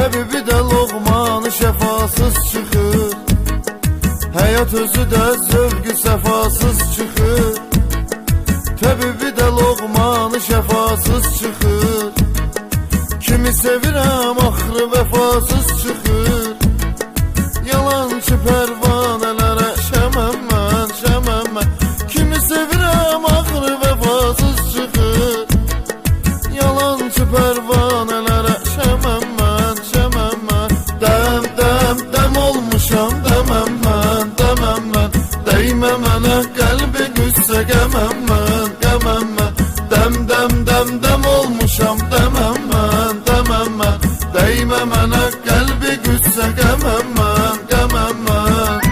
Təbibi də loğmanı şəfasız çıxır, həyat özü də zövqü səfasız çıxır. Təbibi də loğmanı şəfasız çıxır, kimi sevirəm axırı vəfasız çıxır. Yalançı pərvanələrə şəməm mən, şəməm mən. Kimi sevirəm axırı vəfasız çıxır, yalançı pərvanələrə şəməm mən, şəməm mən. Dəm, dəm, dəm olmuşam dəməm mən, dəməm mən. Dəymə mənə qəlbi qüssə qəməm mən, qəməm mən. Dəm, dəm, dəm, dəm olmuşam dəməm mən, dəməm mən. Dəymə mənə qəlbi qüssə qəməm mən, qəməm mən.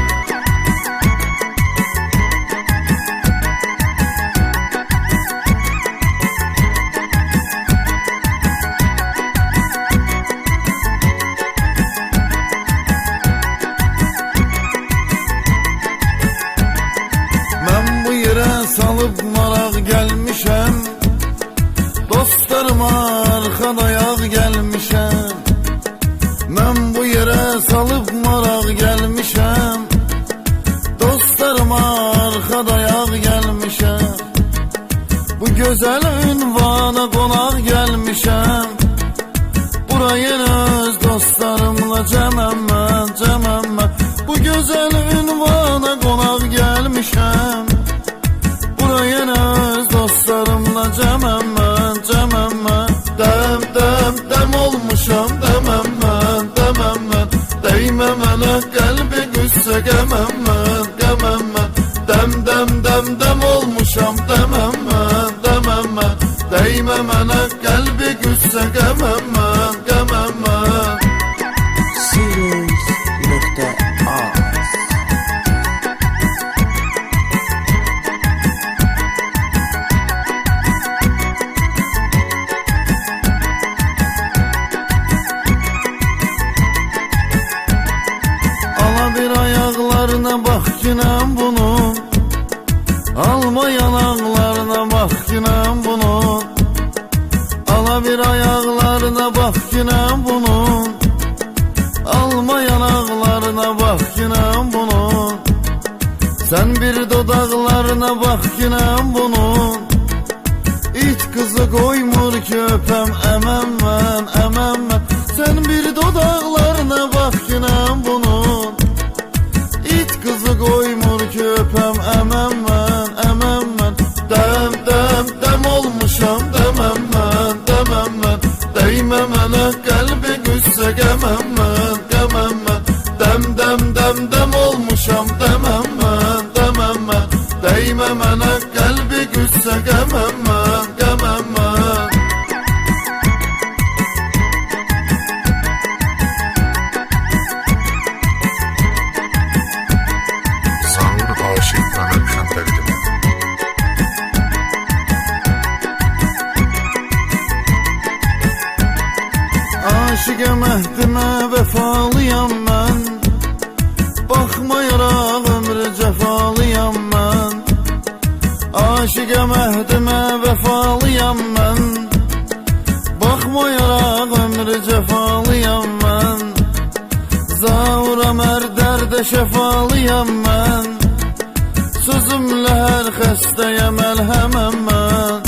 Salıb maraq gəlmişəm, dostlarıma arxa dayaq gəlmişəm. Mən bu yerə salıb maraq gəlmişəm, dostlarıma arxa dayaq gəlmişəm. Bu gözəl ünvana qonaq gəlmişəm, buraya öz dostlarımla cəməm mən, cəməm mən. Bu gözəl ünvana qonaq gəlmişəm, buraya öz dostlarımla cəməm mən, cəməm mən. Dəm, dəm, dəm olmuşam dəməm mən, dəməm mən. Dəymə mənə qəlbi qüssə qəməm mən, qəməm mən. Dəm, dəm, dəm, dəm olmuşam dəməm mən, dəməm mən. Dəymə mənə qəlbi qüssə qəməm mən, qəməm mən. Bax günəm bunun, alma yanaqlarına bax günəm bunun. Ala bir ayaqlarına bax günəm bunun, alma yanaqlarına bax günəm bunun. Sən bir dodaqlarına bax günəm bunun, it qızı qoymur ki öpəm əməm mən, əməm mən. Sən bir dodaqlarına bax günəm bunun, qızı qoymur ki öpəm əməm mən, əməm mən. Dəm, dəm, dəm olmuşam dəməm mən, dəməm mən. Dəymə mənə qəlbi qüssə qəməm mən, qəməm mən. Dəm, dəm, dəm, dəm olmuşam dəməm mən, dəməm mən. Dəymə mənə qəlbi qüssə qəməm mən, qəməm mən. Aşıqə məhdimə vəfalıyam mən, baxmayaraq ömrü cəfalıyam mən. Aşıqə məhdimə vəfalıyam mən, baxmayaraq ömrü cəfalıyam mən. Zavura mərdərdə şəfalıyam mən, sözümlə hər xəstəyə məlhəməm mən.